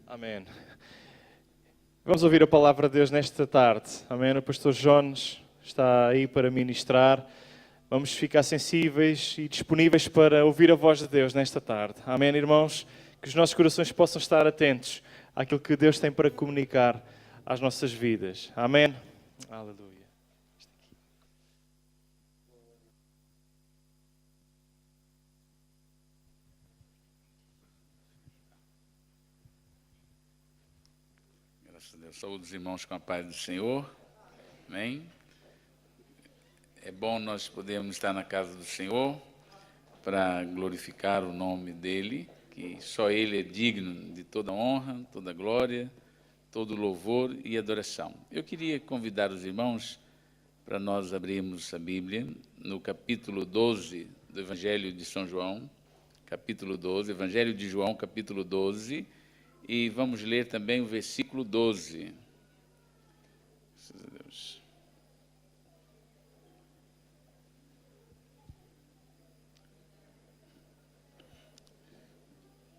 Amém. Vamos ouvir a palavra de Deus nesta tarde. Amém. O pastor Jones está aí para ministrar. Vamos ficar sensíveis e disponíveis para ouvir a voz de Deus nesta tarde. Amém, irmãos? Que os nossos corações possam estar atentos àquilo que Deus tem para comunicar às nossas vidas. Amém? Aleluia. Graças a Deus. Saúde os irmãos com a paz do Senhor. Amém? É bom nós podermos estar na casa do Senhor para glorificar o nome dEle, que só Ele é digno de toda honra, toda glória, todo louvor e adoração. Eu queria convidar os irmãos para nós abrirmos a Bíblia no capítulo 12 do Evangelho de São João, capítulo 12, Evangelho de João, capítulo 12, e vamos ler também o versículo 12. Graças a Deus.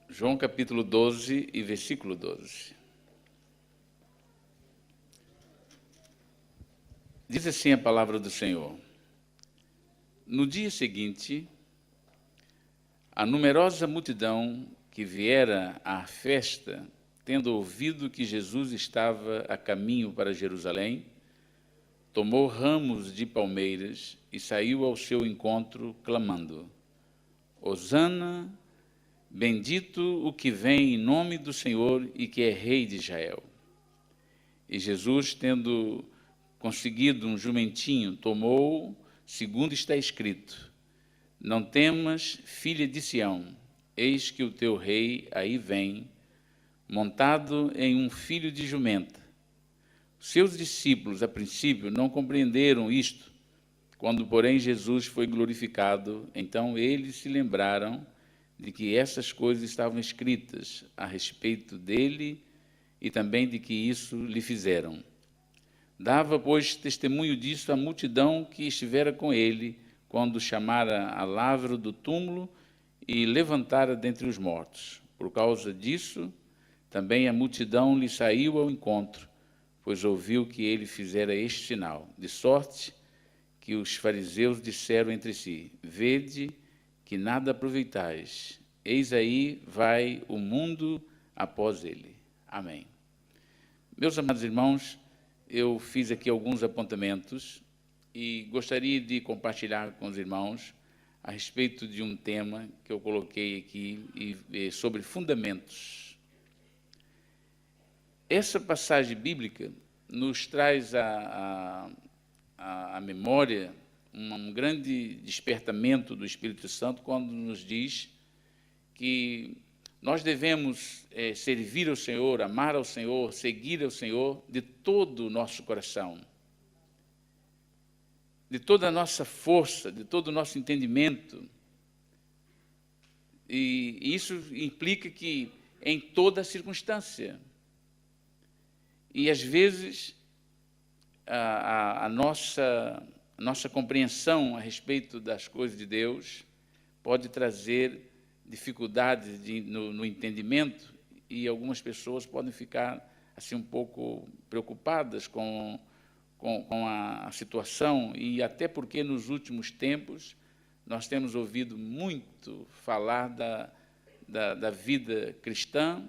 João capítulo 12 e versículo 12. Diz assim a palavra do Senhor. No dia seguinte, a numerosa multidão que viera à festa, tendo ouvido que Jesus estava a caminho para Jerusalém, tomou ramos de palmeiras e saiu ao seu encontro, clamando: Hosana, bendito o que vem em nome do Senhor e que é Rei de Israel. E Jesus, tendo conseguido um jumentinho, tomou-o, segundo está escrito: Não temas, filha de Sião, eis que o teu rei aí vem, montado em um filho de jumenta. Seus discípulos, a princípio, não compreenderam isto. Quando, porém, Jesus foi glorificado, então eles se lembraram de que essas coisas estavam escritas a respeito dele e também de que isso lhe fizeram. Dava, pois, testemunho disso a multidão que estivera com ele, quando chamara a Lázaro do túmulo e levantara dentre os mortos. Por causa disso, também a multidão lhe saiu ao encontro, pois ouviu que ele fizera este sinal, de sorte que os fariseus disseram entre si: Vede que nada aproveitais, eis aí vai o mundo após ele. Amém. Meus amados irmãos, eu fiz aqui alguns apontamentos e gostaria de compartilhar com os irmãos a respeito de um tema que eu coloquei aqui sobre fundamentos. Essa passagem bíblica nos traz à memória um grande despertamento do Espírito Santo quando nos diz que nós devemos servir ao Senhor, amar ao Senhor, seguir ao Senhor de todo o nosso coração, de toda a nossa força, de todo o nosso entendimento. E isso implica que em toda circunstância. E às vezes a nossa compreensão a respeito das coisas de Deus pode trazer dificuldades no entendimento, e algumas pessoas podem ficar assim um pouco preocupadas com a situação, e até porque nos últimos tempos nós temos ouvido muito falar da vida cristã,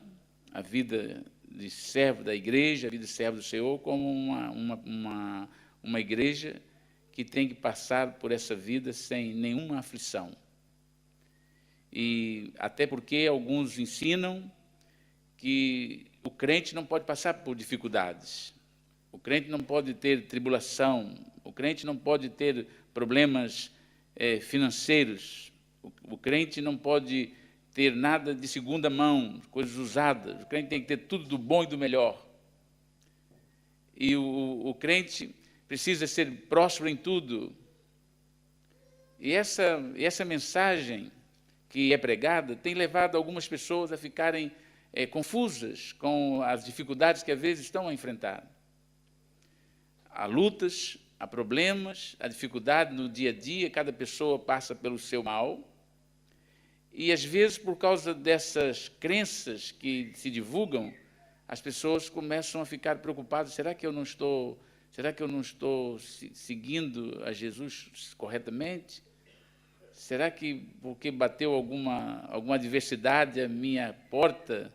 a vida de servo da igreja, a vida de servo do Senhor, como uma igreja que tem que passar por essa vida sem nenhuma aflição. E até porque alguns ensinam que o crente não pode passar por dificuldades, o crente não pode ter tribulação, o crente não pode ter problemas financeiros, o crente não pode ter nada de segunda mão, coisas usadas, o crente tem que ter tudo do bom e do melhor. E o crente precisa ser próspero em tudo. E essa mensagem que é pregada tem levado algumas pessoas a ficarem confusas com as dificuldades que às vezes estão a enfrentar. Há lutas, há problemas, há dificuldade no dia a dia, cada pessoa passa pelo seu mal. E às vezes, por causa dessas crenças que se divulgam, as pessoas começam a ficar preocupadas, será que eu não estou seguindo a Jesus corretamente? Será que porque bateu alguma adversidade à minha porta?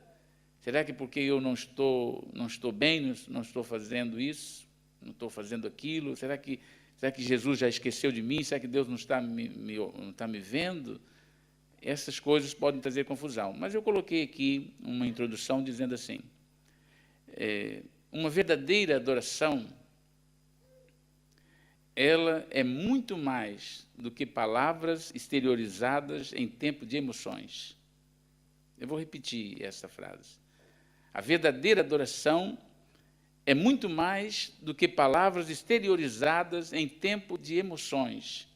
Será que porque eu não estou bem, não estou fazendo isso, não estou fazendo aquilo? Será que Jesus já esqueceu de mim? Será que Deus não está me vendo? Essas coisas podem trazer confusão. Mas eu coloquei aqui uma introdução dizendo assim, uma verdadeira adoração, ela é muito mais do que palavras exteriorizadas em tempo de emoções. Eu vou repetir essa frase. A verdadeira adoração é muito mais do que palavras exteriorizadas em tempo de emoções.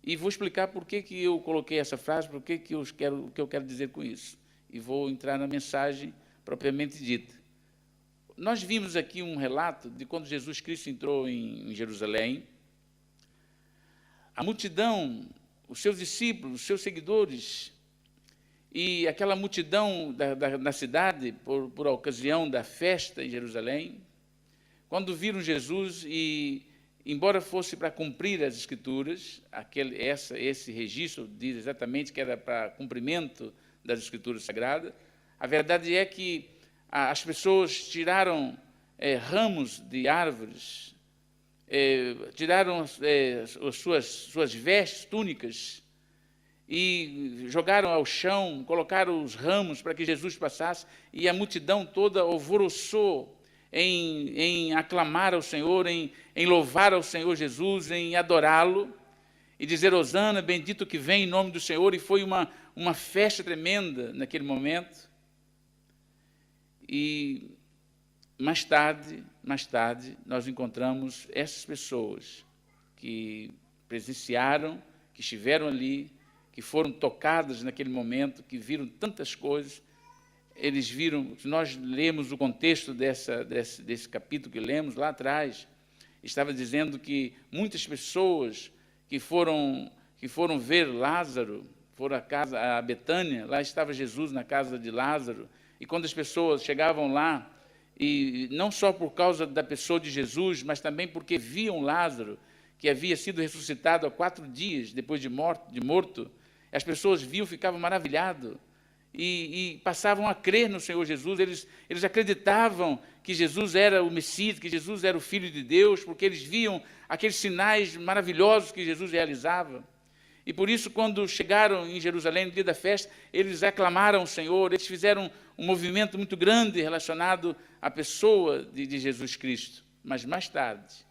E vou explicar por que eu coloquei essa frase, o que eu quero dizer com isso. E vou entrar na mensagem propriamente dita. Nós vimos aqui um relato de quando Jesus Cristo entrou em Jerusalém. A multidão, os seus discípulos, os seus seguidores, e aquela multidão da cidade, por ocasião da festa em Jerusalém, quando viram Jesus e, embora fosse para cumprir as Escrituras, esse registro diz exatamente que era para cumprimento das Escrituras Sagradas, a verdade é que as pessoas tiraram ramos de árvores, tiraram as suas vestes, túnicas, e jogaram ao chão, colocaram os ramos para que Jesus passasse, e a multidão toda alvoroçou em aclamar ao Senhor, em louvar ao Senhor Jesus, em adorá-lo, e dizer, Hosana, bendito que vem em nome do Senhor, e foi uma festa tremenda naquele momento. E mais tarde, nós encontramos essas pessoas que presenciaram, que estiveram ali, que foram tocadas naquele momento, que viram tantas coisas. Eles viram, se nós lemos o contexto desse capítulo que lemos lá atrás, estava dizendo que muitas pessoas que foram ver Lázaro, foram a Betânia, lá estava Jesus na casa de Lázaro, e quando as pessoas chegavam lá, e não só por causa da pessoa de Jesus, mas também porque viam Lázaro, que havia sido ressuscitado há 4 dias depois de morto, as pessoas viam, ficavam maravilhadas, e passavam a crer no Senhor Jesus, eles acreditavam que Jesus era o Messias, que Jesus era o Filho de Deus, porque eles viam aqueles sinais maravilhosos que Jesus realizava. E por isso, quando chegaram em Jerusalém no dia da festa, eles aclamaram o Senhor, eles fizeram um movimento muito grande relacionado à pessoa de Jesus Cristo. Mas mais tarde,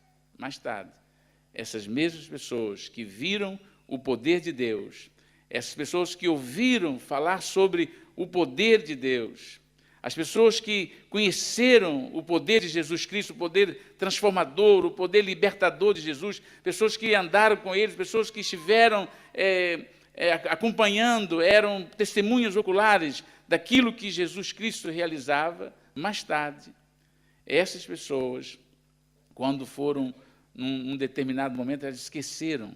essas mesmas pessoas que viram o poder de Deus, essas pessoas que ouviram falar sobre o poder de Deus, as pessoas que conheceram o poder de Jesus Cristo, o poder transformador, o poder libertador de Jesus, pessoas que andaram com eles, pessoas que estiveram acompanhando, eram testemunhas oculares daquilo que Jesus Cristo realizava, mais tarde, essas pessoas, quando foram num determinado momento, elas esqueceram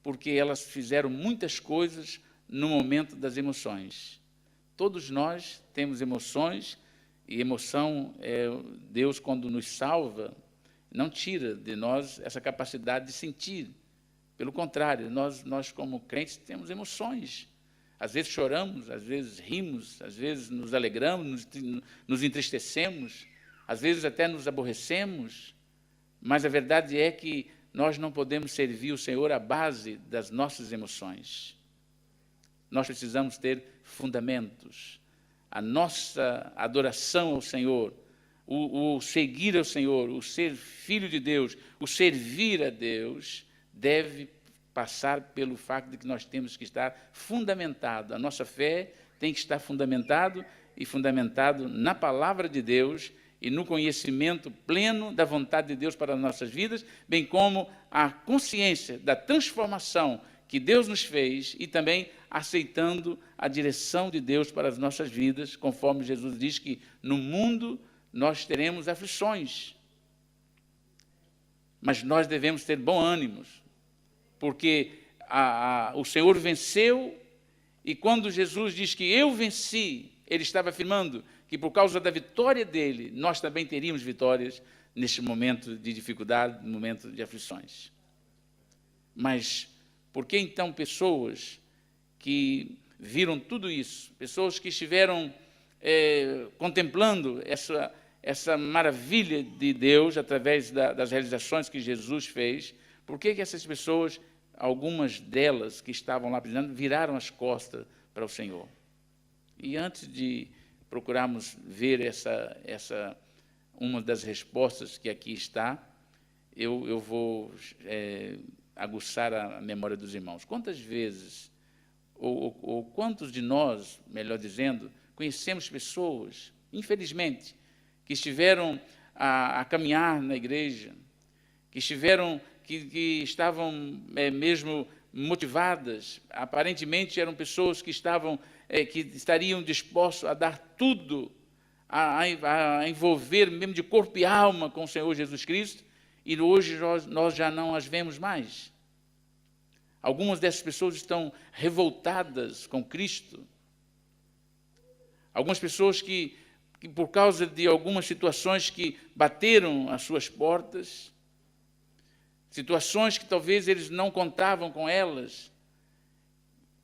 porque elas fizeram muitas coisas no momento das emoções. Todos nós temos emoções, e emoção, Deus, quando nos salva, não tira de nós essa capacidade de sentir. Pelo contrário, nós como crentes temos emoções. Às vezes choramos, às vezes rimos, às vezes nos alegramos, nos entristecemos, às vezes até nos aborrecemos, mas a verdade é que nós não podemos servir o Senhor à base das nossas emoções. Nós precisamos ter fundamentos. A nossa adoração ao Senhor, o seguir ao Senhor, o ser filho de Deus, o servir a Deus, deve passar pelo fato de que nós temos que estar fundamentado. A nossa fé tem que estar fundamentado na palavra de Deus e no conhecimento pleno da vontade de Deus para as nossas vidas, bem como a consciência da transformação que Deus nos fez e também aceitando a direção de Deus para as nossas vidas, conforme Jesus diz que no mundo nós teremos aflições, mas nós devemos ter bom ânimo, porque o Senhor venceu, e quando Jesus diz que eu venci, ele estava afirmando que por causa da vitória dele, nós também teríamos vitórias neste momento de dificuldade, no momento de aflições. Mas por que então pessoas que viram tudo isso, pessoas que estiveram contemplando essa maravilha de Deus através das realizações que Jesus fez, por que essas pessoas, algumas delas que estavam lá precisando, viraram as costas para o Senhor? E antes de procurarmos ver uma das respostas que aqui está, eu vou aguçar a memória dos irmãos. Quantas vezes, ou quantos de nós, melhor dizendo, conhecemos pessoas, infelizmente, que estiveram a caminhar na igreja, que estavam mesmo motivadas, aparentemente eram pessoas que estariam dispostas a dar tudo, a envolver mesmo de corpo e alma com o Senhor Jesus Cristo, e hoje nós já não as vemos mais. Algumas dessas pessoas estão revoltadas com Cristo. Algumas pessoas que por causa de algumas situações que bateram às suas portas, situações que talvez eles não contavam com elas,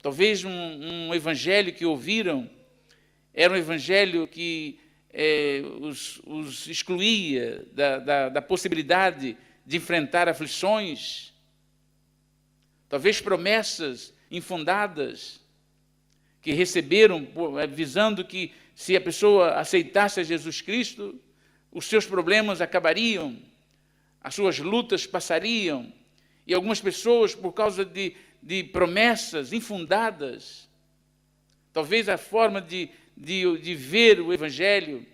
talvez um evangelho que ouviram, era um evangelho que os excluía da possibilidade de enfrentar aflições, talvez promessas infundadas que receberam, visando que se a pessoa aceitasse a Jesus Cristo, os seus problemas acabariam, as suas lutas passariam, e algumas pessoas, por causa de promessas infundadas, talvez a forma de ver o Evangelho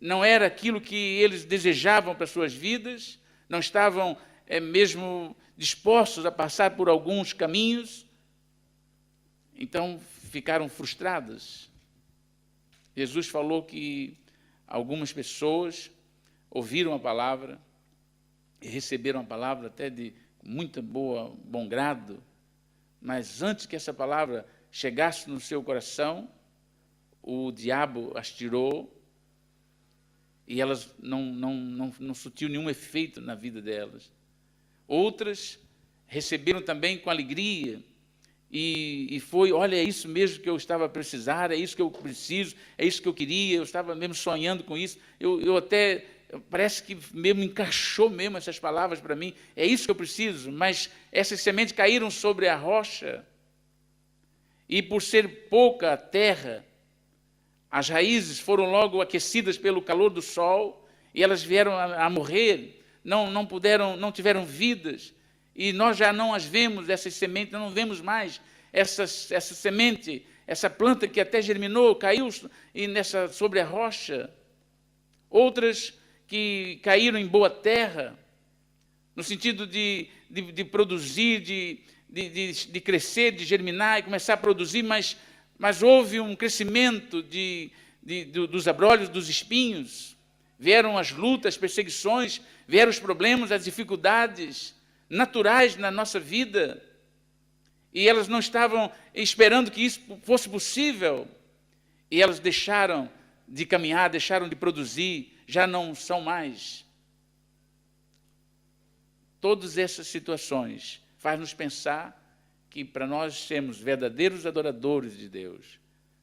não era aquilo que eles desejavam para as suas vidas, não estavam mesmo dispostos a passar por alguns caminhos, então ficaram frustradas. Jesus falou que algumas pessoas ouviram a palavra e receberam a palavra até de muito bom grado, mas antes que essa palavra chegasse no seu coração, o diabo as tirou e elas não surtiu nenhum efeito na vida delas. Outras receberam também com alegria e foi, olha, é isso mesmo que eu estava a precisar, é isso que eu preciso, é isso que eu queria, eu estava mesmo sonhando com isso, eu até, parece que mesmo encaixou mesmo essas palavras para mim, é isso que eu preciso, mas essas sementes caíram sobre a rocha e por ser pouca a terra, as raízes foram logo aquecidas pelo calor do sol e elas vieram a morrer, não tiveram vidas, e nós já não as vemos, essas sementes, não vemos mais essa semente, essa planta que até germinou, caiu sobre a rocha. Outras que caíram em boa terra, no sentido de produzir, de crescer, de germinar e começar a produzir, mas houve um crescimento dos abrolhos, dos espinhos, vieram as lutas, as perseguições, vieram os problemas, as dificuldades naturais na nossa vida, e elas não estavam esperando que isso fosse possível, e elas deixaram de caminhar, deixaram de produzir, já não são mais. Todas essas situações fazem-nos pensar que para nós sermos verdadeiros adoradores de Deus,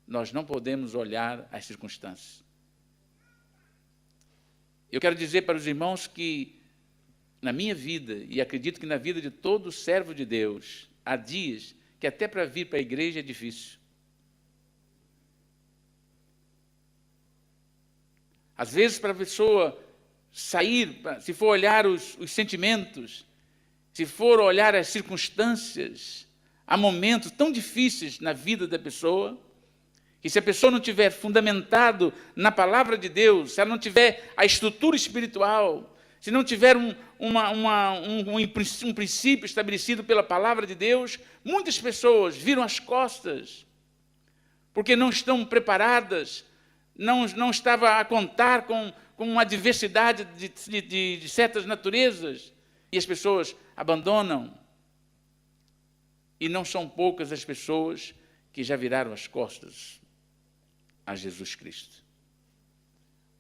nós não podemos olhar as circunstâncias. Eu quero dizer para os irmãos que na minha vida, e acredito que na vida de todo servo de Deus, há dias que até para vir para a igreja é difícil. Às vezes, para a pessoa sair, se for olhar os sentimentos, se for olhar as circunstâncias, há momentos tão difíceis na vida da pessoa, que se a pessoa não tiver fundamentado na palavra de Deus, se ela não tiver a estrutura espiritual, se não tiver um princípio estabelecido pela palavra de Deus, muitas pessoas viram as costas, porque não estão preparadas, não estava a contar com uma diversidade de certas naturezas, e as pessoas abandonam. E não são poucas as pessoas que já viraram as costas. a Jesus Cristo.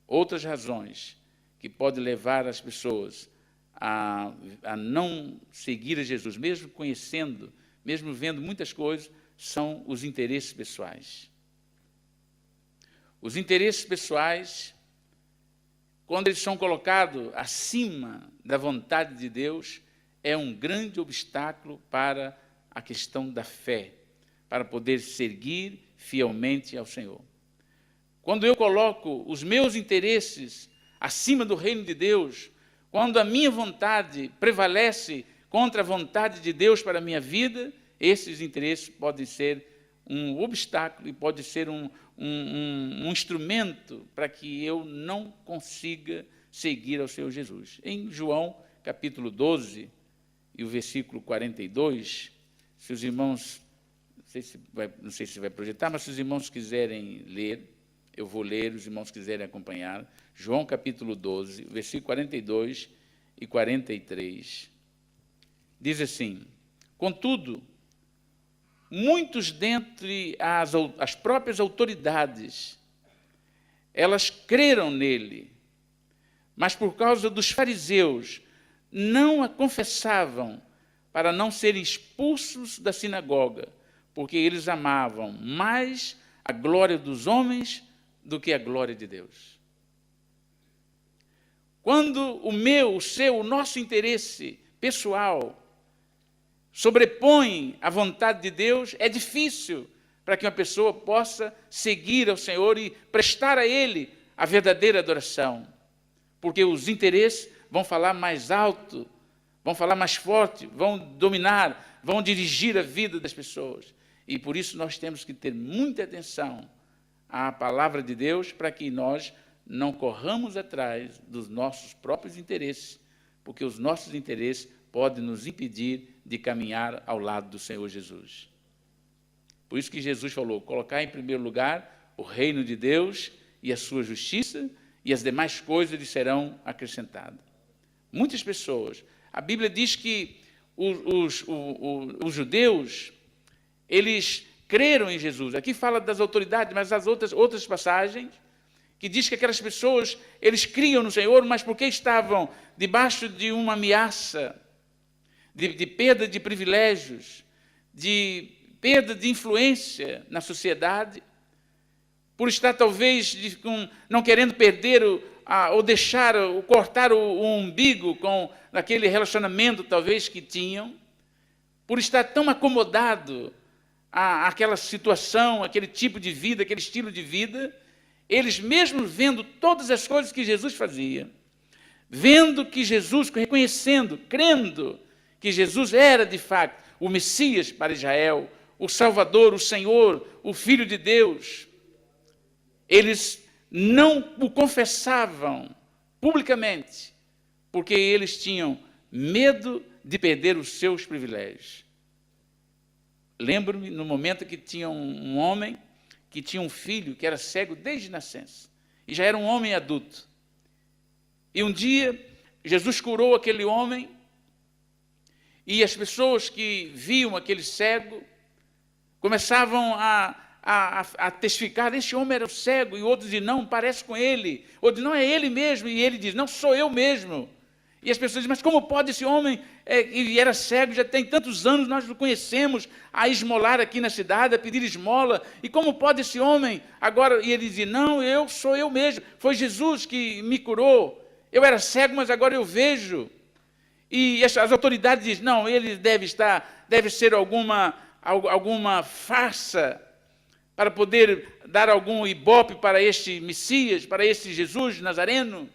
Outras razões que podem levar as pessoas a não seguir a Jesus, mesmo conhecendo, mesmo vendo muitas coisas, são os interesses pessoais. Os interesses pessoais, quando eles são colocados acima da vontade de Deus, é um grande obstáculo para a questão da fé, para poder seguir fielmente ao Senhor. Quando eu coloco os meus interesses acima do reino de Deus, quando a minha vontade prevalece contra a vontade de Deus para a minha vida, esses interesses podem ser um obstáculo e pode ser um instrumento para que eu não consiga seguir ao Senhor Jesus. Em João, capítulo 12, e o versículo 42, se os irmãos, não sei se vai projetar, mas se os irmãos quiserem ler, eu vou ler, os irmãos quiserem acompanhar, João capítulo 12, versículo 42 e 43, diz assim: contudo, muitos dentre as próprias autoridades, elas creram nele, mas por causa dos fariseus, não a confessavam para não serem expulsos da sinagoga, porque eles amavam mais a glória dos homens do que a glória de Deus. Quando o meu, o seu, o nosso interesse pessoal sobrepõe a vontade de Deus, é difícil para que uma pessoa possa seguir ao Senhor e prestar a Ele a verdadeira adoração, porque os interesses vão falar mais alto, vão falar mais forte, vão dominar, vão dirigir a vida das pessoas. E por isso nós temos que ter muita atenção à palavra de Deus, para que nós não corramos atrás dos nossos próprios interesses, porque os nossos interesses podem nos impedir de caminhar ao lado do Senhor Jesus. Por isso que Jesus falou: colocar em primeiro lugar o reino de Deus e a sua justiça, e as demais coisas lhe serão acrescentadas. Muitas pessoas, a Bíblia diz que os judeus, eles creram em Jesus. Aqui fala das autoridades, mas as outras passagens, que diz que aquelas pessoas, eles criam no Senhor, mas porque estavam debaixo de uma ameaça, de perda de privilégios, de perda de influência na sociedade, por estar talvez não querendo perder ou deixar, ou cortar o umbigo com aquele relacionamento talvez que tinham, por estar tão acomodado àquela situação, aquele tipo de vida, aquele estilo de vida, eles mesmo vendo todas as coisas que Jesus fazia, vendo que Jesus, reconhecendo, crendo que Jesus era de fato o Messias para Israel, o Salvador, o Senhor, o Filho de Deus, eles não o confessavam publicamente, porque eles tinham medo de perder os seus privilégios. Lembro-me no momento que tinha um homem que tinha um filho que era cego desde nascença, e já era um homem adulto. E um dia, Jesus curou aquele homem, e as pessoas que viam aquele cego começavam a testificar: este homem era o cego, e outros diziam: não, parece com ele, outros: não, é ele mesmo, e ele diz: não, sou eu mesmo. E as pessoas dizem: mas como pode esse homem, ele era cego, já tem tantos anos, nós o conhecemos, a esmolar aqui na cidade, a pedir esmola, e como pode esse homem agora? E ele dizia: não, sou eu mesmo, foi Jesus que me curou, eu era cego, mas agora eu vejo. E as autoridades dizem: não, ele deve ser alguma farsa, para poder dar algum ibope para este Messias, para este Jesus Nazareno.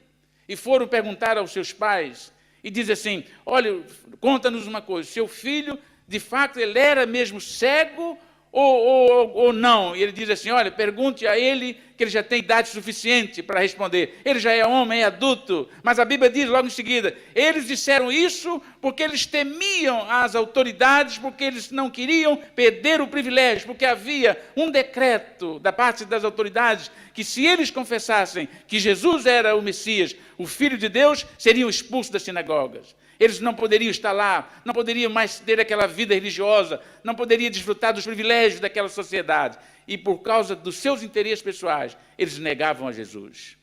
E foram perguntar aos seus pais, e diz assim: olha, conta-nos uma coisa, seu filho, de fato, ele era mesmo cego ou não? E ele diz assim: olha, pergunte a ele, que ele já tem idade suficiente para responder. Ele já é homem, é adulto. Mas a Bíblia diz logo em seguida: eles disseram isso porque eles temiam as autoridades, porque eles não queriam perder o privilégio, porque havia um decreto da parte das autoridades que, se eles confessassem que Jesus era o Messias, o Filho de Deus, seriam expulsos das sinagogas. Eles não poderiam estar lá, não poderiam mais ter aquela vida religiosa, não poderiam desfrutar dos privilégios daquela sociedade. E por causa dos seus interesses pessoais, eles negavam a Jesus.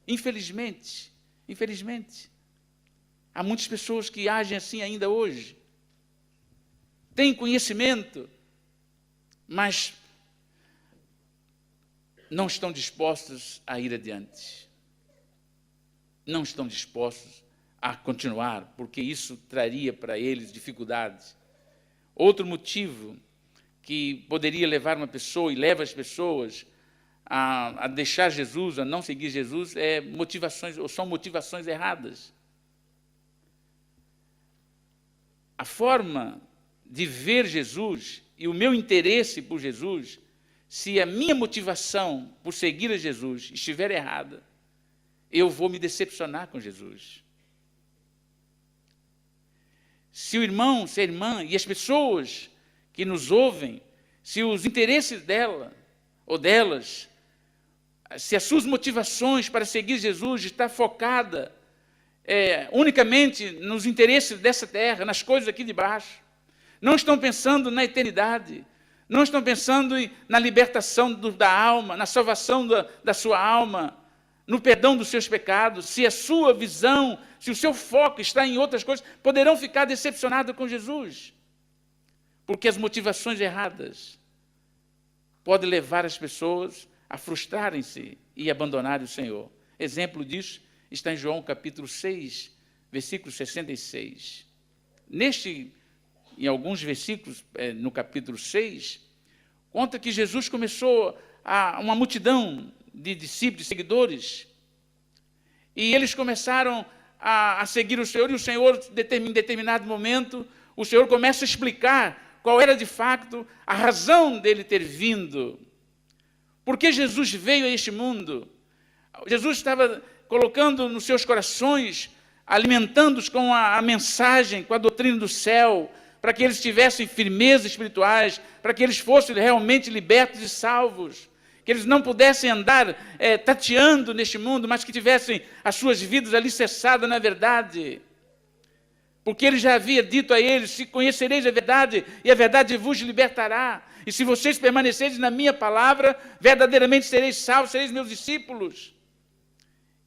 Infelizmente, há muitas pessoas que agem assim ainda hoje. Têm conhecimento, mas não estão dispostos a ir adiante. Não estão dispostos a continuar, porque isso traria para eles dificuldades. Outro motivo que poderia levar uma pessoa e leva as pessoas a deixar Jesus, a não seguir Jesus, são motivações erradas. A forma de ver Jesus e o meu interesse por Jesus, se a minha motivação por seguir a Jesus estiver errada, eu vou me decepcionar com Jesus. Se o irmão, se a irmã e as pessoas que nos ouvem, se os interesses dela ou delas, se as suas motivações para seguir Jesus estão focadas unicamente nos interesses dessa terra, nas coisas aqui de baixo, não estão pensando na eternidade, não estão pensando na libertação da alma, na salvação da sua alma, no perdão dos seus pecados, se a sua visão, se o seu foco está em outras coisas, poderão ficar decepcionados com Jesus, porque as motivações erradas podem levar as pessoas a frustrarem-se e abandonarem o Senhor. Exemplo disso está em João capítulo 6, versículo 66. Em alguns versículos, no capítulo 6, conta que Jesus começou uma multidão de discípulos, de seguidores, e eles começaram a seguir o Senhor, e o Senhor, em determinado momento, o Senhor começa a explicar qual era de fato a razão dele ter vindo. Por que Jesus veio a este mundo? Jesus estava colocando nos seus corações, alimentando-os com a mensagem, com a doutrina do céu, para que eles tivessem firmeza espirituais, para que eles fossem realmente libertos e salvos, que eles não pudessem andar tateando neste mundo, mas que tivessem as suas vidas alicerçadas na verdade. Porque ele já havia dito a eles: se conhecereis a verdade, e a verdade vos libertará. E se vocês permanecerem na minha palavra, verdadeiramente sereis salvos, sereis meus discípulos.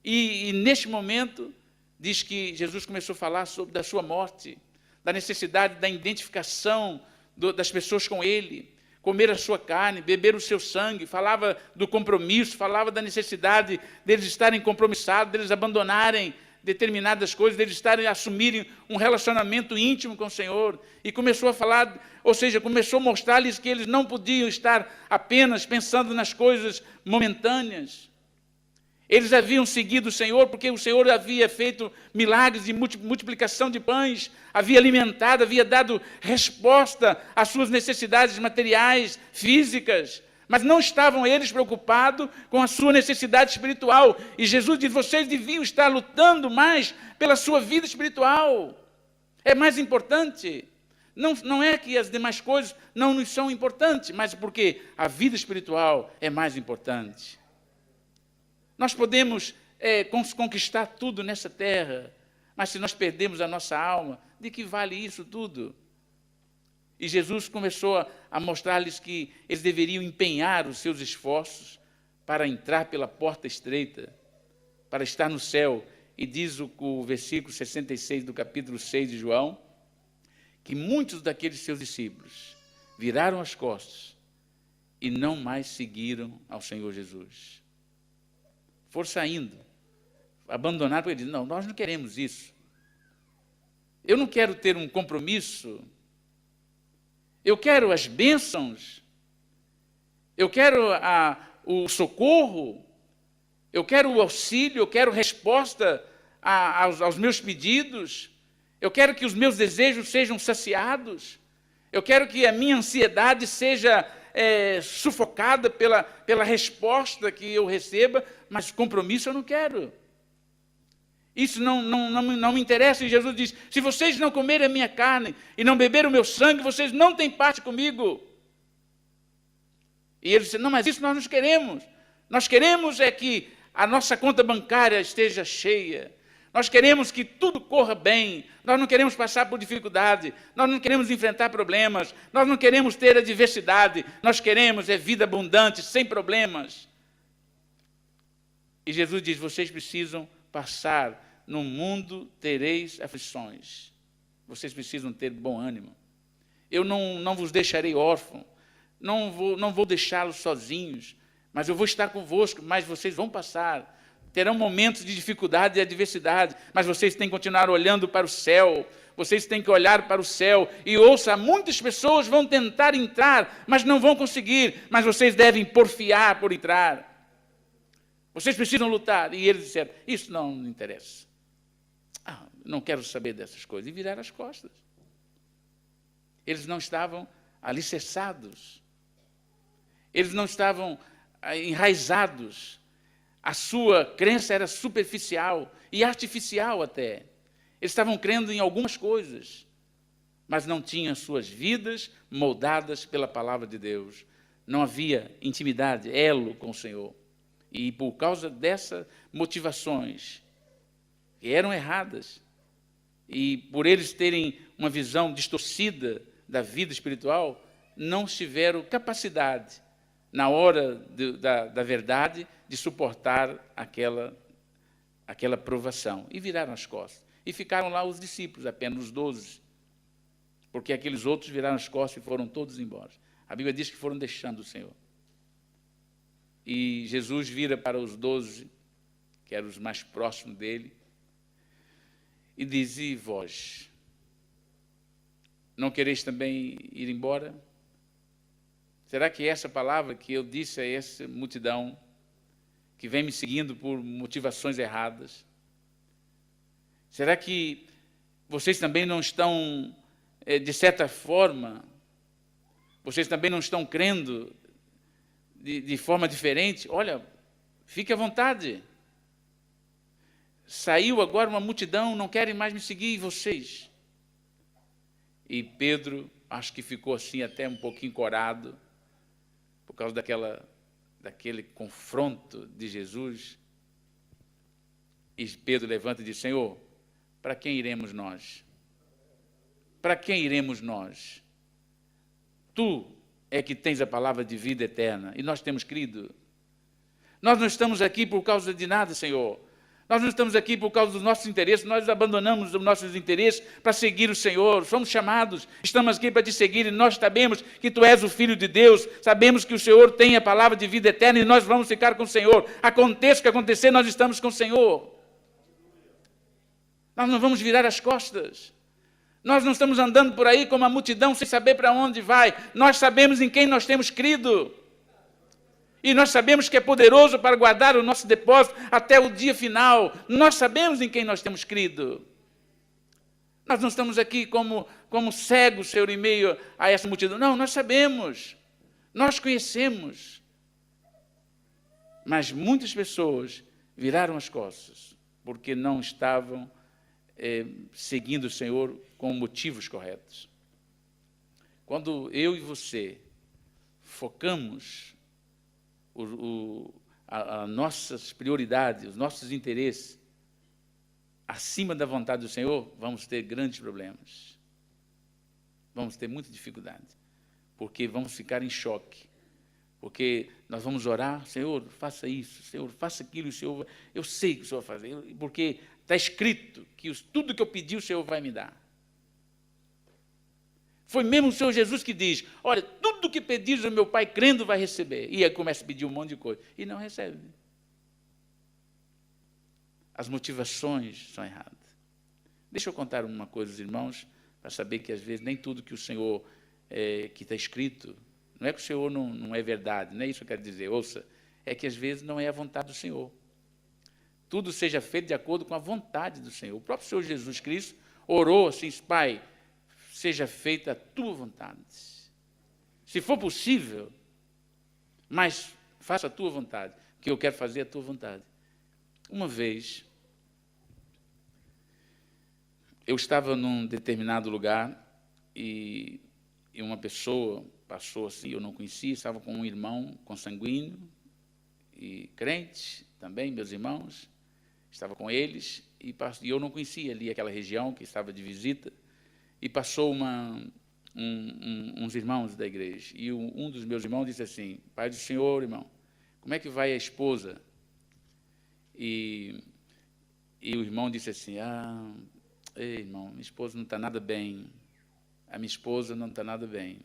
E neste momento, diz que Jesus começou a falar da sua morte, da necessidade da identificação das pessoas com ele, comer a sua carne, beber o seu sangue, falava do compromisso, falava da necessidade deles estarem compromissados, deles abandonarem determinadas coisas, deles assumirem um relacionamento íntimo com o Senhor, e começou a falar, ou seja, começou a mostrar-lhes que eles não podiam estar apenas pensando nas coisas momentâneas. Eles haviam seguido o Senhor porque o Senhor havia feito milagres de multiplicação de pães, havia alimentado, havia dado resposta às suas necessidades materiais, físicas, mas não estavam eles preocupados com a sua necessidade espiritual. E Jesus diz: vocês deviam estar lutando mais pela sua vida espiritual. É mais importante. Não é que as demais coisas não nos são importantes, mas porque a vida espiritual é mais importante. Nós podemos conquistar tudo nessa terra, mas se nós perdemos a nossa alma, de que vale isso tudo? E Jesus começou a mostrar-lhes que eles deveriam empenhar os seus esforços para entrar pela porta estreita, para estar no céu. E diz o versículo 66 do capítulo 6 de João, que muitos daqueles seus discípulos viraram as costas e não mais seguiram ao Senhor Jesus. Foram saindo, abandonaram, porque ele disse: não, nós não queremos isso. Eu não quero ter um compromisso. Eu quero as bênçãos. Eu quero o socorro. Eu quero o auxílio. Eu quero resposta aos meus pedidos. Eu quero que os meus desejos sejam saciados. Eu quero que a minha ansiedade seja sufocada pela resposta que eu receba, mas compromisso eu não quero. Isso não me interessa. E Jesus diz: se vocês não comerem a minha carne e não beberem o meu sangue, vocês não têm parte comigo. E ele disse: não, mas isso nós não queremos. Nós queremos é que a nossa conta bancária esteja cheia. Nós queremos que tudo corra bem, nós não queremos passar por dificuldade, nós não queremos enfrentar problemas, nós não queremos ter adversidade, nós queremos vida abundante, sem problemas. E Jesus diz, vocês precisam passar, no mundo tereis aflições. Vocês precisam ter bom ânimo. Eu não vos deixarei órfãos, não vou deixá-los sozinhos, mas eu vou estar convosco, mas vocês vão passar. Terão momentos de dificuldade e adversidade, mas vocês têm que continuar olhando para o céu. Vocês têm que olhar para o céu. E ouça, muitas pessoas vão tentar entrar, mas não vão conseguir. Mas vocês devem porfiar por entrar. Vocês precisam lutar. E eles disseram, isso não me interessa. Não quero saber dessas coisas. E viraram as costas. Eles não estavam alicerçados. Eles não estavam enraizados. A sua crença era superficial e artificial até. Eles estavam crendo em algumas coisas, mas não tinham suas vidas moldadas pela palavra de Deus. Não havia intimidade, elo com o Senhor. E por causa dessas motivações, que eram erradas, e por eles terem uma visão distorcida da vida espiritual, não tiveram capacidade, na hora da verdade, de suportar aquela provação. E viraram as costas. E ficaram lá os discípulos, apenas os 12. Porque aqueles outros viraram as costas e foram todos embora. A Bíblia diz que foram deixando o Senhor. E Jesus vira para os 12, que eram os mais próximos dele, e diz, e vós, não quereis também ir embora? Será que essa palavra que eu disse a essa multidão, que vem me seguindo por motivações erradas, será que vocês também não estão, de certa forma, vocês também não estão crendo de forma diferente? Olha, fique à vontade. Saiu agora uma multidão, não querem mais me seguir, e vocês? E Pedro, acho que ficou assim até um pouquinho corado, por causa daquele confronto de Jesus. E Pedro levanta e diz, Senhor, para quem iremos nós? Para quem iremos nós? Tu é que tens a palavra de vida eterna, e nós temos crido. Nós não estamos aqui por causa de nada, Senhor. Nós não estamos aqui por causa dos nossos interesses, nós abandonamos os nossos interesses para seguir o Senhor. Somos chamados, estamos aqui para te seguir, e nós sabemos que Tu és o Filho de Deus, sabemos que o Senhor tem a palavra de vida eterna, e nós vamos ficar com o Senhor. Aconteça o que acontecer, nós estamos com o Senhor. Nós não vamos virar as costas. Nós não estamos andando por aí como a multidão sem saber para onde vai. Nós sabemos em quem nós temos crido. E nós sabemos que é poderoso para guardar o nosso depósito até o dia final. Nós sabemos em quem nós temos crido. Nós não estamos aqui como cegos, Senhor, em meio a essa multidão. Não, nós sabemos. Nós conhecemos. Mas muitas pessoas viraram as costas porque não estavam seguindo o Senhor com motivos corretos. Quando eu e você focamos as nossas prioridades, os nossos interesses acima da vontade do Senhor, vamos ter grandes problemas. Vamos ter muita dificuldade, porque vamos ficar em choque. Porque nós vamos orar, Senhor, faça isso, Senhor, faça aquilo, Senhor, eu sei que o Senhor vai fazer, porque está escrito que tudo que eu pedi o Senhor vai me dar. Foi mesmo o Senhor Jesus que diz, olha, tudo que pedires ao meu Pai, crendo, vai receber. E aí começa a pedir um monte de coisa, e não recebe. As motivações são erradas. Deixa eu contar uma coisa aos irmãos, para saber que às vezes nem tudo que o Senhor, que está escrito, não é que o Senhor não é verdade, não é isso que eu quero dizer, ouça, é que às vezes não é a vontade do Senhor. Tudo seja feito de acordo com a vontade do Senhor. O próprio Senhor Jesus Cristo orou assim, Pai, seja feita a tua vontade. Se for possível, mas faça a tua vontade, que eu quero fazer a tua vontade. Uma vez, eu estava num determinado lugar e uma pessoa passou assim, eu não conhecia, estava com um irmão consanguíneo e crente também, meus irmãos, estava com eles e eu não conhecia ali aquela região, que estava de visita, e passou uns irmãos da igreja, e um dos meus irmãos disse assim: Pai do Senhor, irmão, como é que vai a esposa? E o irmão disse assim: ei, irmão, minha esposa não está nada bem, a minha esposa não está nada bem.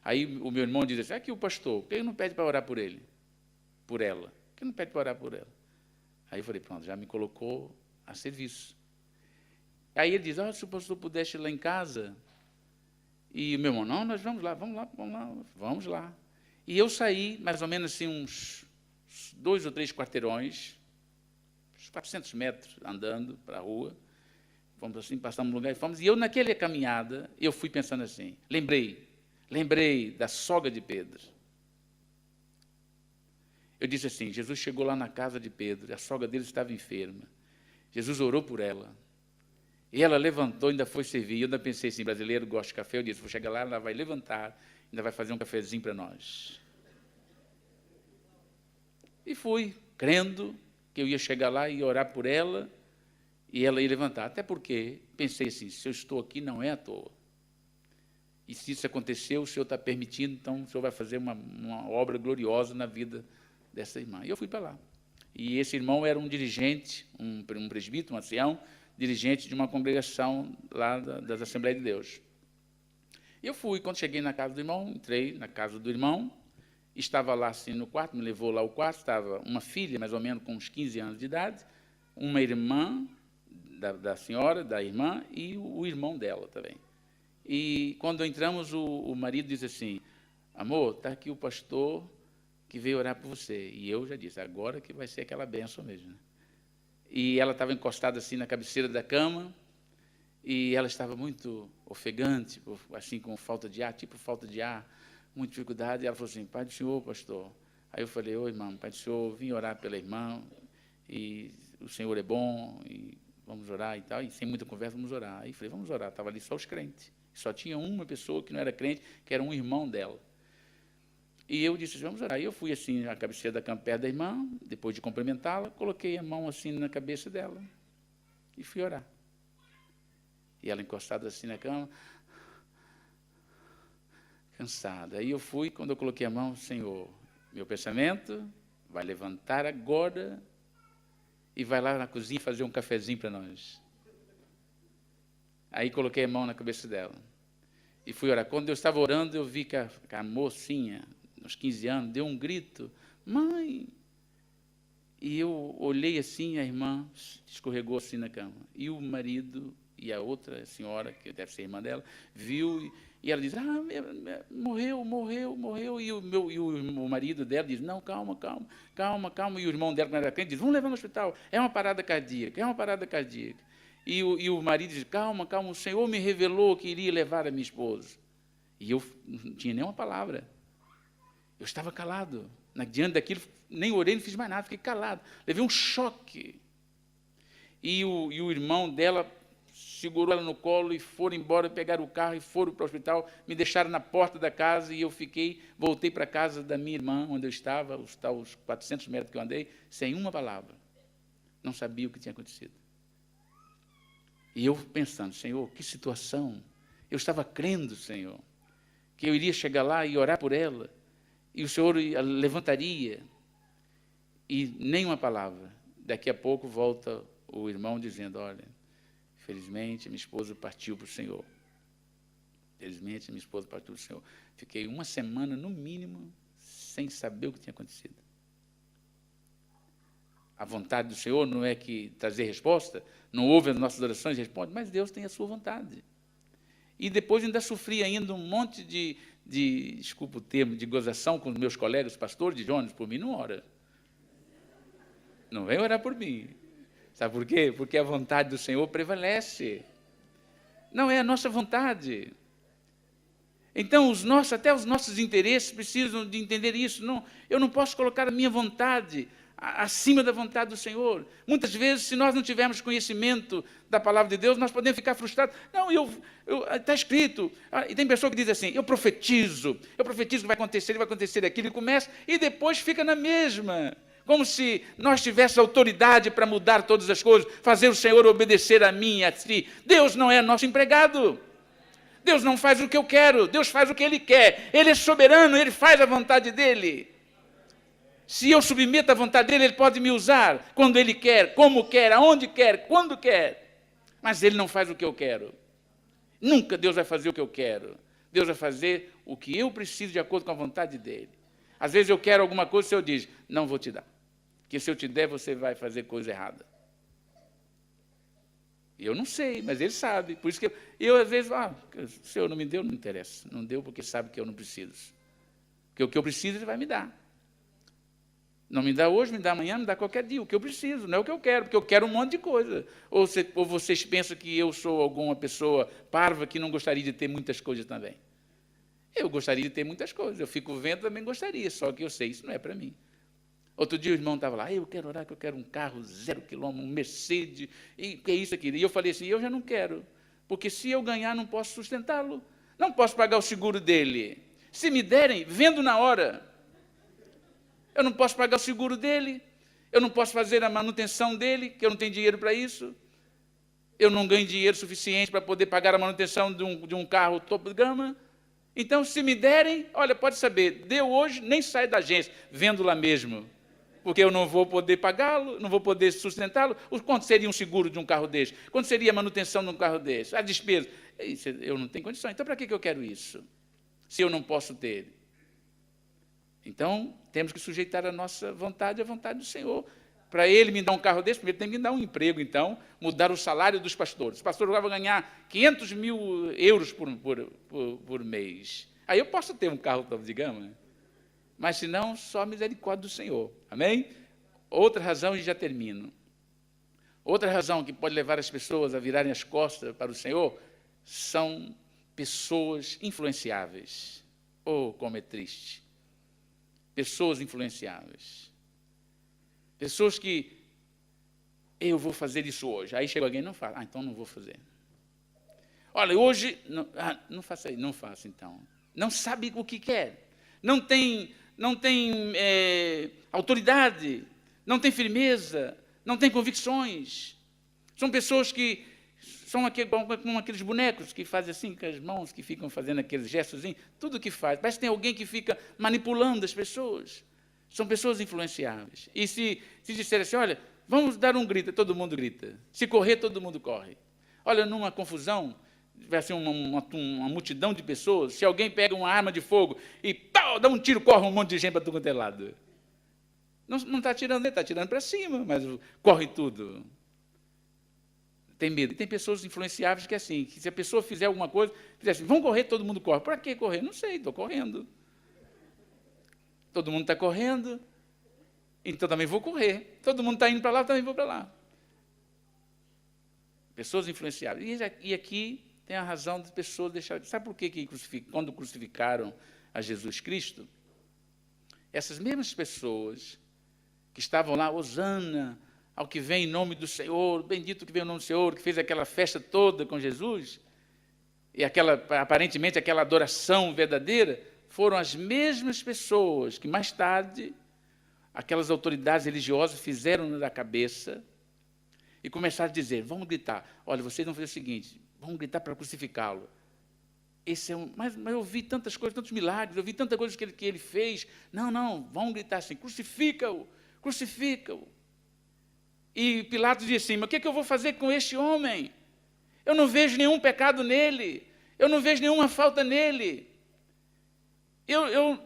Aí o meu irmão diz assim: aqui o pastor, por que ele não pede para orar por ele? Por ela? Por que não pede para orar por ela? Aí eu falei: pronto, já me colocou a serviço. Aí ele diz: se o pastor pudesse ir lá em casa. E o meu irmão: não, nós vamos lá. E eu saí, mais ou menos assim, uns 2 ou 3 quarteirões, uns 400 metros andando para a rua. Fomos assim, passamos um lugar e fomos. E eu, naquela caminhada, eu fui pensando assim, lembrei da sogra de Pedro. Eu disse assim: Jesus chegou lá na casa de Pedro, a sogra dele estava enferma. Jesus orou por ela. E ela levantou e ainda foi servir. Eu ainda pensei assim: brasileiro gosta de café. Eu disse: vou chegar lá, ela vai levantar, ainda vai fazer um cafezinho para nós. E fui, crendo que eu ia chegar lá e orar por ela, e ela ia levantar. Até porque pensei assim: se eu estou aqui, não é à toa. E se isso aconteceu, o Senhor está permitindo, então o Senhor vai fazer uma obra gloriosa na vida dessa irmã. E eu fui para lá. E esse irmão era um dirigente, um presbítero, um ancião, dirigente de uma congregação lá das Assembleias de Deus. Eu fui, quando cheguei na casa do irmão, entrei na casa do irmão, estava lá assim no quarto, me levou lá ao quarto, estava uma filha, mais ou menos com uns 15 anos de idade, uma irmã da senhora, da irmã, e o irmão dela também. E quando entramos, o marido disse assim: amor, está aqui o pastor que veio orar por você. E eu já disse: agora que vai ser aquela bênção mesmo, né? E ela estava encostada assim na cabeceira da cama, e ela estava muito ofegante, assim com falta de ar, muita dificuldade. E ela falou assim: Pai do Senhor, pastor. Aí eu falei: oi, irmão, Pai do Senhor, vim orar pela irmã, e o Senhor é bom, e vamos orar e tal. E sem muita conversa, vamos orar. Aí falei: vamos orar. Estava ali só os crentes. Só tinha uma pessoa que não era crente, que era um irmão dela. E eu disse: vamos orar. Aí eu fui assim, à cabeceira da cama, perto da irmã, depois de cumprimentá-la, coloquei a mão assim na cabeça dela e fui orar. E ela encostada assim na cama, cansada. Aí eu fui, quando eu coloquei a mão: Senhor, meu pensamento vai levantar agora e vai lá na cozinha fazer um cafezinho para nós. Aí coloquei a mão na cabeça dela e fui orar. Quando eu estava orando, eu vi que a mocinha, uns 15 anos, deu um grito: mãe! E eu olhei assim, a irmã escorregou assim na cama. E o marido e a outra senhora, que deve ser irmã dela, viu, e ela diz: morreu. E o marido dela diz: não, calma. E o irmão dela, que não era crente, diz: vamos levar no hospital, é uma parada cardíaca. E o marido diz: calma, o Senhor me revelou que iria levar a minha esposa. E eu não tinha nenhuma palavra. Eu estava calado. Diante daquilo, nem orei, não fiz mais nada, fiquei calado. Levei um choque. E o irmão dela segurou ela no colo e foram embora, pegaram o carro e foram para o hospital, me deixaram na porta da casa e eu voltei para a casa da minha irmã, onde eu estava, os 400 metros que eu andei, sem uma palavra. Não sabia o que tinha acontecido. E eu pensando: Senhor, que situação. Eu estava crendo, Senhor, que eu iria chegar lá e orar por ela, e o Senhor levantaria, e nem uma palavra. Daqui a pouco volta o irmão dizendo: olha, infelizmente minha esposa partiu para o Senhor. Fiquei uma semana, no mínimo, sem saber o que tinha acontecido. A vontade do Senhor não é que trazer resposta, não ouve as nossas orações e responde, mas Deus tem a sua vontade. E depois ainda sofri ainda um monte de desculpa o termo, de gozação com os meus colegas pastores, de Jones, por mim não ora. Não vem orar por mim. Sabe por quê? Porque a vontade do Senhor prevalece. Não é a nossa vontade. Então, até os nossos interesses precisam de entender isso. Não, eu não posso colocar a minha vontade acima da vontade do Senhor. Muitas vezes, se nós não tivermos conhecimento da palavra de Deus, nós podemos ficar frustrados. Não, está escrito. E tem pessoa que diz assim: eu profetizo que vai acontecer aquilo, e começa, e depois fica na mesma. Como se nós tivéssemos autoridade para mudar todas as coisas, fazer o Senhor obedecer a mim e a ti. Deus não é nosso empregado. Deus não faz o que eu quero, Deus faz o que Ele quer. Ele é soberano, Ele faz a vontade dEle. Se eu submeto à vontade dEle, Ele pode me usar quando Ele quer, como quer, aonde quer, quando quer. Mas Ele não faz o que eu quero. Nunca Deus vai fazer o que eu quero. Deus vai fazer o que eu preciso de acordo com a vontade dEle. Às vezes eu quero alguma coisa, o Senhor diz, não vou te dar. Porque se eu te der, você vai fazer coisa errada. Eu não sei, mas Ele sabe. Por isso que eu às vezes, o Senhor não me deu, não interessa. Não deu porque sabe que eu não preciso. Porque o que eu preciso, Ele vai me dar. Não me dá hoje, me dá amanhã, me dá qualquer dia. O que eu preciso, não é o que eu quero, porque eu quero um monte de coisa. Ou vocês pensam que eu sou alguma pessoa parva que não gostaria de ter muitas coisas também. Eu gostaria de ter muitas coisas. Eu fico vendo, também gostaria, só que eu sei, isso não é para mim. Outro dia o irmão estava lá, eu quero orar que eu quero um carro 0 quilômetro, um Mercedes, e que é isso aqui. E eu falei assim, eu já não quero, porque se eu ganhar não posso sustentá-lo, não posso pagar o seguro dele. Se me derem, vendo na hora. Eu não posso pagar o seguro dele, eu não posso fazer a manutenção dele, que eu não tenho dinheiro para isso. Eu não ganho dinheiro suficiente para poder pagar a manutenção de um carro topo de gama. Então, se me derem, olha, pode saber, deu hoje, nem sai da agência, vendo lá mesmo. Porque eu não vou poder pagá-lo, não vou poder sustentá-lo. Quanto seria um seguro de um carro desse? Quanto seria a manutenção de um carro desse? A despesa? Eu não tenho condição. Então, para que eu quero isso? Se eu não posso ter. Então, temos que sujeitar a nossa vontade à vontade do Senhor. Para Ele me dar um carro desse, primeiro tem que me dar um emprego, então, mudar o salário dos pastores. Os pastores vão ganhar 500 mil euros por mês. Aí eu posso ter um carro topo de gama, mas se não, só a misericórdia do Senhor. Amém? Outra razão, e já termino. Outra razão que pode levar as pessoas a virarem as costas para o Senhor são pessoas influenciáveis. Oh, como é triste. Pessoas influenciáveis. Pessoas que, eu vou fazer isso hoje. Aí chega alguém e não faz. Então não vou fazer. Olha, hoje, não faça isso. Não faça, então. Não sabe o que quer. Não tem autoridade. Não tem firmeza. Não tem convicções. São pessoas que são como aqueles bonecos que fazem assim com as mãos, que ficam fazendo aqueles gestos, tudo que faz. Parece que tem alguém que fica manipulando as pessoas. São pessoas influenciáveis. E se disser assim, olha, vamos dar um grito, todo mundo grita. Se correr, todo mundo corre. Olha, numa confusão, vai ser uma multidão de pessoas, se alguém pega uma arma de fogo e dá um tiro, corre um monte de gente para tudo quanto é lado. Não está atirando, está atirando para cima, mas corre tudo. Tem medo. E tem pessoas influenciáveis que é assim, que se a pessoa fizer alguma coisa, dizer assim, vamos correr, todo mundo corre. Para que correr? Não sei, estou correndo. Todo mundo está correndo, então também vou correr. Todo mundo está indo para lá, eu também vou para lá. Pessoas influenciáveis. E aqui tem a razão das pessoas deixarem. Sabe por que quando crucificaram a Jesus Cristo, essas mesmas pessoas que estavam lá, hosana, ao que vem em nome do Senhor, bendito que vem em nome do Senhor, que fez aquela festa toda com Jesus, e aparentemente aquela adoração verdadeira, foram as mesmas pessoas que mais tarde, aquelas autoridades religiosas fizeram da cabeça e começaram a dizer, vamos gritar, olha, vocês vão fazer o seguinte, vamos gritar para crucificá-lo. Mas eu vi tantas coisas, tantos milagres, eu vi tanta coisa que ele fez. Não, vamos gritar assim, crucifica-o, crucifica-o. E Pilatos disse assim, mas o que eu vou fazer com este homem? Eu não vejo nenhum pecado nele, eu não vejo nenhuma falta nele.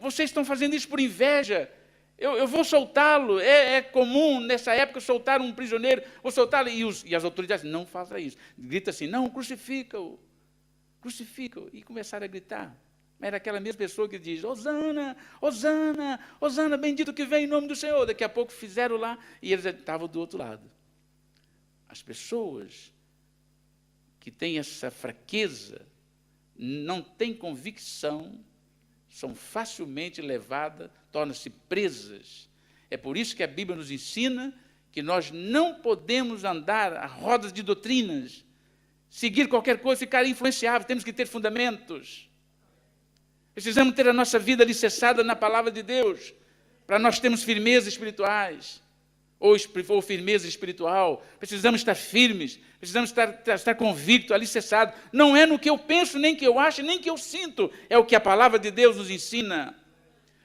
Vocês estão fazendo isso por inveja, eu vou soltá-lo, é comum nessa época soltar um prisioneiro, vou soltá-lo, e as autoridades, não faça isso. Grita assim, não, crucifica-o, crucifica-o, e começaram a gritar. Era aquela mesma pessoa que diz, hosana, hosana, hosana, bendito que vem em nome do Senhor. Daqui a pouco fizeram lá e eles estavam do outro lado. As pessoas que têm essa fraqueza, não têm convicção, são facilmente levadas, tornam-se presas. É por isso que a Bíblia nos ensina que nós não podemos andar a rodas de doutrinas, seguir qualquer coisa, ficar influenciável, temos que ter fundamentos. Precisamos ter a nossa vida alicerçada na palavra de Deus. para nós termos firmeza espirituais, ou firmeza espiritual. Precisamos estar firmes, precisamos estar convictos, alicerçados. Não é no que eu penso, nem que eu acho, nem que eu sinto. É o que a palavra de Deus nos ensina.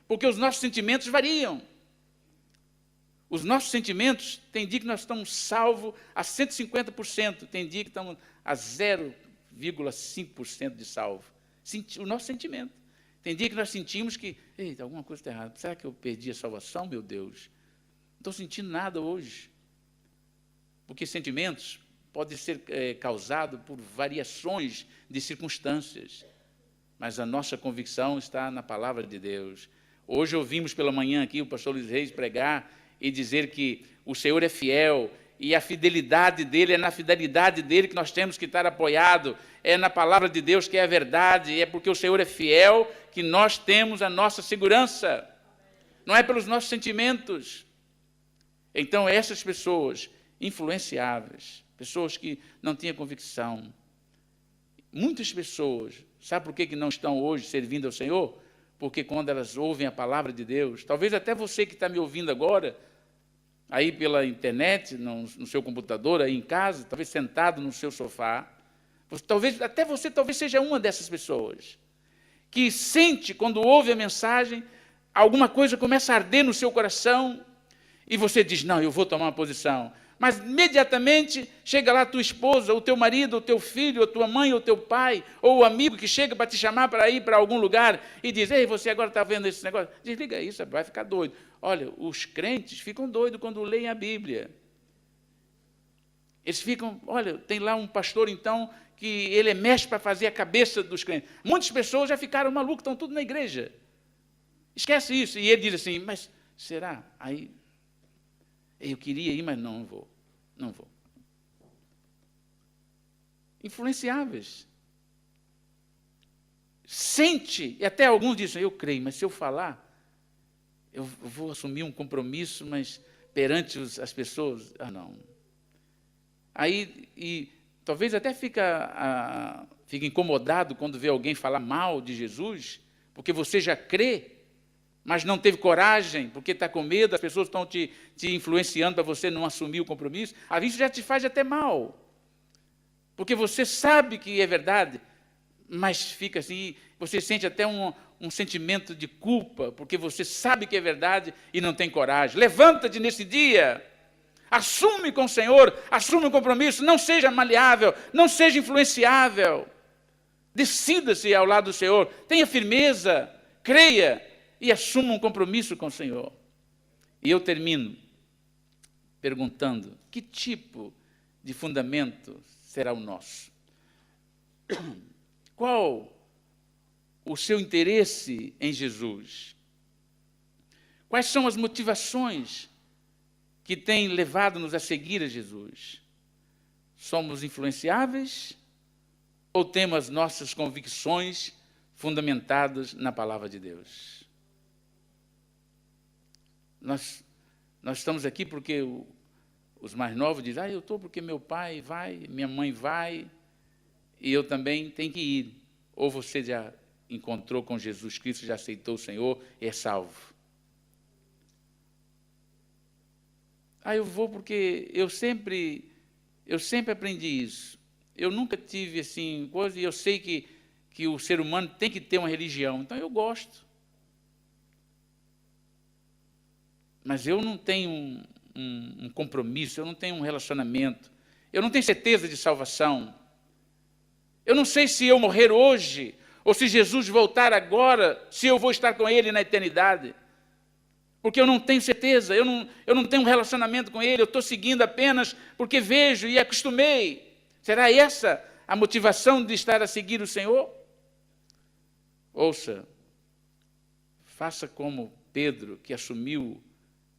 Porque os nossos sentimentos variam. Os nossos sentimentos, tem dia que nós estamos salvos a 150%, tem dia que estamos a 0,5% de salvo. O nosso sentimento. Tem dia que nós sentimos que, eita, alguma coisa está errada. Será que eu perdi a salvação, meu Deus? Não estou sentindo nada hoje. Porque sentimentos podem ser causados por variações de circunstâncias. Mas a nossa convicção está na palavra de Deus. Hoje ouvimos pela manhã aqui o pastor Luiz Reis pregar e dizer que o Senhor é fiel, e a fidelidade dele, é na fidelidade dele que nós temos que estar apoiados, é na palavra de Deus que é a verdade, é porque o Senhor é fiel que nós temos a nossa segurança, não é pelos nossos sentimentos. Então, essas pessoas influenciáveis, pessoas que não tinham convicção, muitas pessoas, sabe por que não estão hoje servindo ao Senhor? Porque quando elas ouvem a palavra de Deus, talvez até você que está me ouvindo agora, aí pela internet, no seu computador, aí em casa, talvez sentado no seu sofá, até você talvez seja uma dessas pessoas, que sente, quando ouve a mensagem, alguma coisa começa a arder no seu coração, e você diz, não, eu vou tomar uma posição. Mas imediatamente chega lá a tua esposa, o teu marido, o teu filho, a tua mãe, o teu pai, ou o amigo que chega para te chamar para ir para algum lugar e diz, ei, você agora está vendo esse negócio? Desliga isso, vai ficar doido. Olha, os crentes ficam doidos quando leem a Bíblia. Eles ficam, olha, tem lá um pastor então, que ele é mestre para fazer a cabeça dos crentes. Muitas pessoas já ficaram malucas, estão tudo na igreja. Esquece isso. E ele diz assim, mas será? Aí, eu queria ir, mas não vou. Não vou. Influenciáveis. Sente, e até alguns dizem, eu creio, mas se eu falar, eu vou assumir um compromisso, mas perante as pessoas, não. Aí, e talvez até fica incomodado quando vê alguém falar mal de Jesus, porque você já crê, mas não teve coragem, porque está com medo, as pessoas estão te influenciando para você não assumir o compromisso. Isso já te faz até mal, porque você sabe que é verdade, mas fica assim, você sente até um sentimento de culpa, porque você sabe que é verdade e não tem coragem. Levanta-te nesse dia, assume com o Senhor, assume o compromisso, não seja maleável, não seja influenciável. Decida-se ao lado do Senhor, tenha firmeza, creia e assuma um compromisso com o Senhor. E eu termino perguntando, que tipo de fundamento será o nosso? Qual o seu interesse em Jesus? Quais são as motivações que têm levado-nos a seguir a Jesus? Somos influenciáveis ou temos as nossas convicções fundamentadas na palavra de Deus? Nós estamos aqui porque os mais novos dizem, eu estou porque meu pai vai, minha mãe vai, e eu também tenho que ir. Ou você já encontrou com Jesus Cristo, já aceitou o Senhor e é salvo. Eu vou porque eu sempre aprendi isso. Eu nunca tive assim coisa, e eu sei que o ser humano tem que ter uma religião, então eu gosto. Mas eu não tenho um compromisso, eu não tenho um relacionamento, eu não tenho certeza de salvação. Eu não sei se eu morrer hoje, ou se Jesus voltar agora, se eu vou estar com Ele na eternidade. Porque eu não tenho certeza, eu não tenho um relacionamento com Ele, eu estou seguindo apenas porque vejo e acostumei. Será essa a motivação de estar a seguir o Senhor? Ouça, faça como Pedro, que assumiu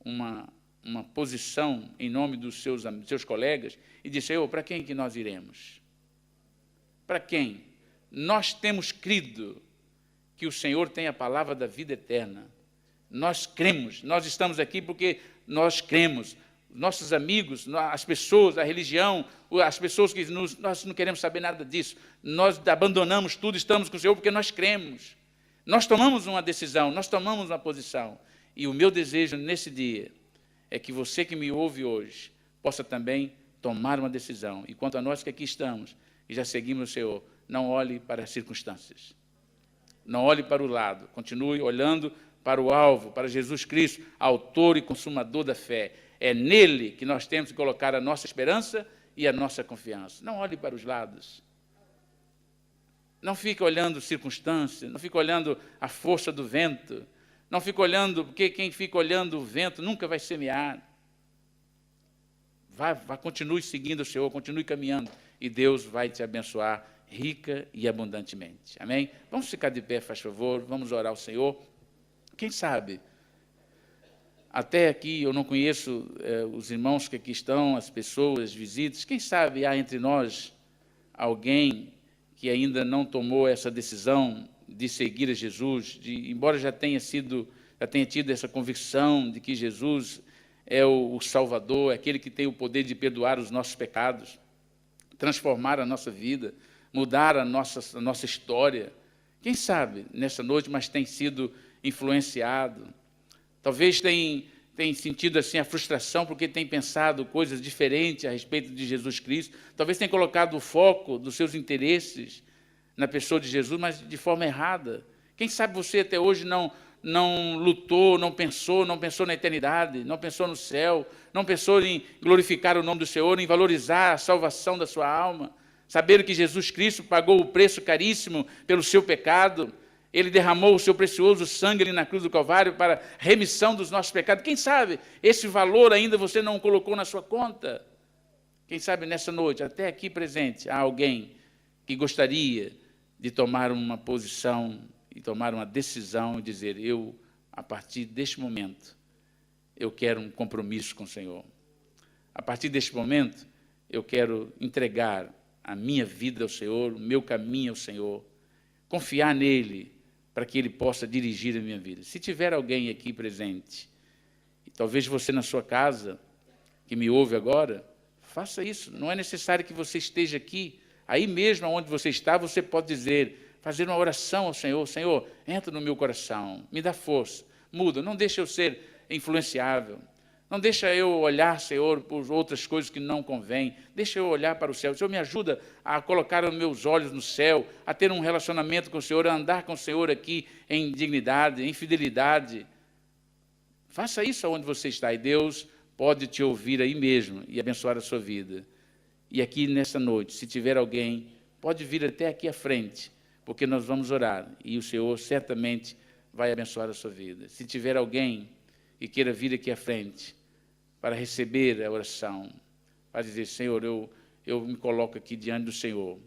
uma posição em nome dos seus colegas e disse, Senhor, para quem que nós iremos? Para quem? Nós temos crido que o Senhor tem a palavra da vida eterna. Nós cremos, nós estamos aqui porque nós cremos. Nossos amigos, as pessoas, a religião, as pessoas que nós não queremos saber nada disso. Nós abandonamos tudo, estamos com o Senhor porque nós cremos. Nós tomamos uma decisão, nós tomamos uma posição. E o meu desejo nesse dia é que você que me ouve hoje possa também tomar uma decisão. E quanto a nós que aqui estamos e já seguimos o Senhor, não olhe para as circunstâncias. Não olhe para o lado. Continue olhando para o alvo, para Jesus Cristo, autor e consumador da fé. É nele que nós temos que colocar a nossa esperança e a nossa confiança. Não olhe para os lados. Não fique olhando circunstâncias, não fique olhando a força do vento, não fique olhando, porque quem fica olhando o vento nunca vai semear. Continue seguindo o Senhor, continue caminhando, e Deus vai te abençoar rica e abundantemente. Amém? Vamos ficar de pé, faz favor, vamos orar ao Senhor. Quem sabe, até aqui eu não conheço os irmãos que aqui estão, as pessoas, visitas, quem sabe há entre nós alguém que ainda não tomou essa decisão de seguir a Jesus, embora já tenha tido essa convicção de que Jesus é o Salvador, é aquele que tem o poder de perdoar os nossos pecados, transformar a nossa vida, mudar a nossa história. Quem sabe, nessa noite, mas tem sido influenciado. Talvez tem sentido assim a frustração porque tem pensado coisas diferentes a respeito de Jesus Cristo. Talvez tenha colocado o foco dos seus interesses na pessoa de Jesus, mas de forma errada. Quem sabe você até hoje não lutou, não pensou na eternidade, não pensou no céu, não pensou em glorificar o nome do Senhor, em valorizar a salvação da sua alma, saber que Jesus Cristo pagou o preço caríssimo pelo seu pecado. Ele derramou o seu precioso sangue ali na cruz do Calvário para remissão dos nossos pecados. Quem sabe esse valor ainda você não colocou na sua conta? Quem sabe nessa noite, até aqui presente, há alguém que gostaria de tomar uma posição e tomar uma decisão e dizer, a partir deste momento, eu quero um compromisso com o Senhor. A partir deste momento, eu quero entregar a minha vida ao Senhor, o meu caminho ao Senhor, confiar nele, para que ele possa dirigir a minha vida. Se tiver alguém aqui presente, e talvez você na sua casa, que me ouve agora, faça isso. Não é necessário que você esteja aqui. Aí mesmo onde você está, você pode fazer uma oração ao Senhor. Senhor, entra no meu coração, me dá força, muda, não deixa eu ser influenciável. Não deixa eu olhar, Senhor, por outras coisas que não convêm. Deixa eu olhar para o céu. O Senhor me ajuda a colocar os meus olhos no céu, a ter um relacionamento com o Senhor, a andar com o Senhor aqui em dignidade, em fidelidade. Faça isso onde você está e Deus pode te ouvir aí mesmo e abençoar a sua vida. E aqui nessa noite, se tiver alguém, pode vir até aqui à frente, porque nós vamos orar e o Senhor certamente vai abençoar a sua vida. Se tiver alguém que queira vir aqui à frente, para receber a oração, para dizer, Senhor, eu me coloco aqui diante do Senhor.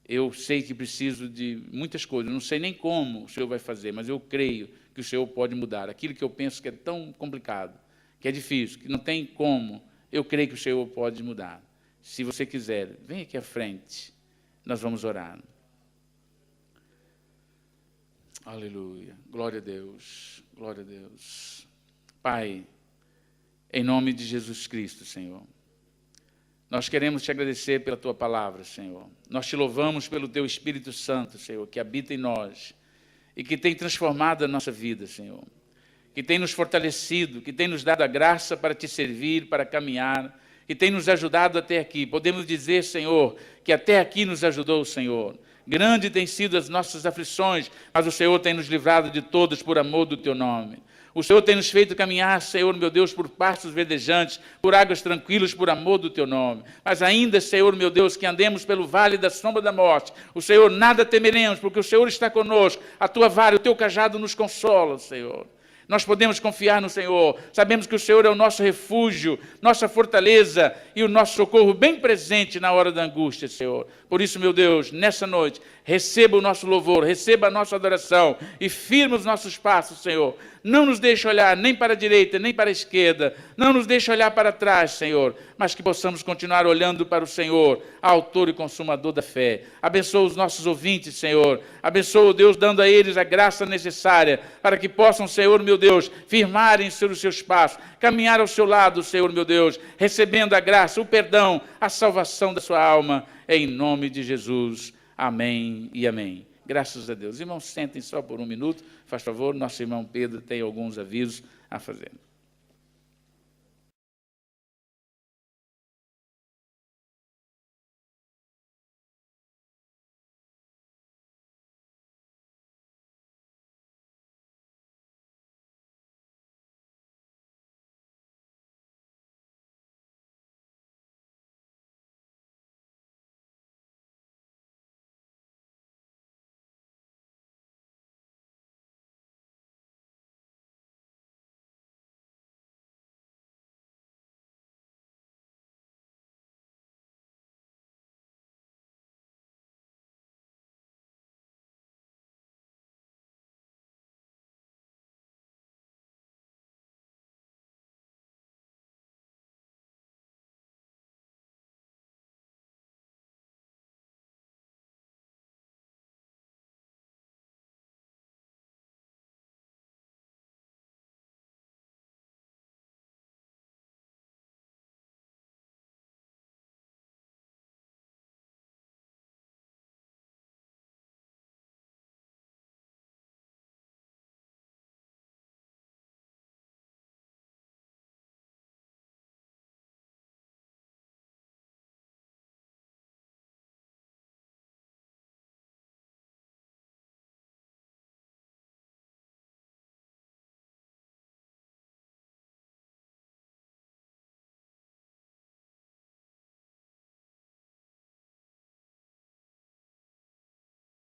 Eu sei que preciso de muitas coisas, não sei nem como o Senhor vai fazer, mas eu creio que o Senhor pode mudar. Aquilo que eu penso que é tão complicado, que é difícil, que não tem como, eu creio que o Senhor pode mudar. Se você quiser, vem aqui à frente, nós vamos orar. Aleluia, glória a Deus, glória a Deus. Pai, em nome de Jesus Cristo, Senhor, nós queremos te agradecer pela Tua palavra, Senhor. Nós te louvamos pelo Teu Espírito Santo, Senhor, que habita em nós e que tem transformado a nossa vida, Senhor. Que tem nos fortalecido, que tem nos dado a graça para te servir, para caminhar, que tem nos ajudado até aqui. Podemos dizer, Senhor, que até aqui nos ajudou o Senhor. Grande tem sido as nossas aflições, mas o Senhor tem nos livrado de todas por amor do Teu nome. O Senhor tem nos feito caminhar, Senhor, meu Deus, por pastos verdejantes, por águas tranquilas, por amor do Teu nome. Mas ainda, Senhor, meu Deus, que andemos pelo vale da sombra da morte, o Senhor nada temeremos, porque o Senhor está conosco, a Tua vara, o Teu cajado nos consola, Senhor. Nós podemos confiar no Senhor, sabemos que o Senhor é o nosso refúgio, nossa fortaleza e o nosso socorro bem presente na hora da angústia, Senhor. Por isso, meu Deus, nessa noite, receba o nosso louvor, receba a nossa adoração e firma os nossos passos, Senhor. Não nos deixe olhar nem para a direita, nem para a esquerda, não nos deixe olhar para trás, Senhor, mas que possamos continuar olhando para o Senhor, autor e consumador da fé. Abençoa os nossos ouvintes, Senhor. Abençoa, Deus, dando a eles a graça necessária para que possam, Senhor, meu Deus, firmarem sobre os seus passos, caminhar ao seu lado, Senhor, meu Deus, recebendo a graça, o perdão, a salvação da sua alma, em nome de Jesus. Amém e amém. Graças a Deus. Irmãos, sentem só por um minuto, faz favor, nosso irmão Pedro tem alguns avisos a fazer.